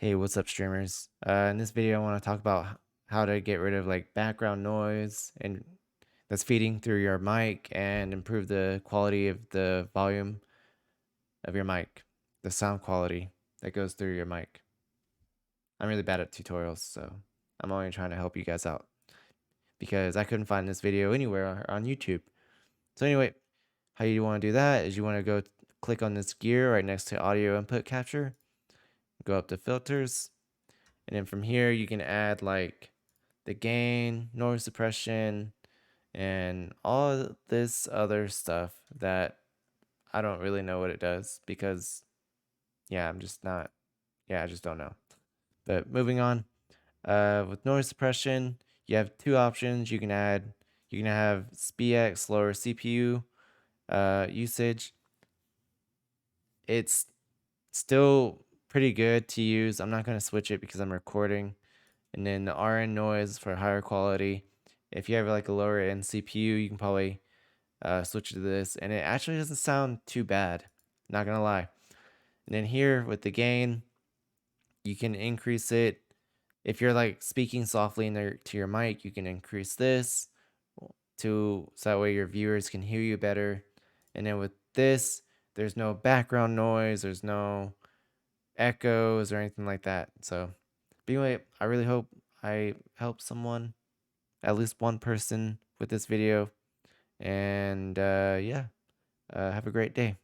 Hey, what's up, streamers? In this video, I want to talk about how to get rid of like background noise and that's feeding through your mic and improve the quality of the volume of your mic, the sound quality that goes through your mic. I'm really bad at tutorials, so I'm only trying to help you guys out because I couldn't find this video anywhere on YouTube. So anyway, how you want to do that is you want to go click on this gear right next to audio input capture, go up to filters. And then from here, you can add like the gain, noise suppression, and all this other stuff that I don't really know what it does because, yeah, I'm just not, yeah, I just don't know. But moving on, with noise suppression, you have two options. You can have SPX, slower CPU usage. It's still pretty good to use. I'm not going to switch it because I'm recording. And then the RN noise for higher quality. If you have like a lower end CPU, you can probably switch to this, and it actually doesn't sound too bad. Not gonna lie. And then here with the gain, you can increase it. If you're like speaking softly in there to your mic, you can increase this to so that way your viewers can hear you better. And then with this, there's no background noise, there's no echoes or anything like that. So, but anyway, I really hope I help someone, at least one person, with this video. And yeah, have a great day.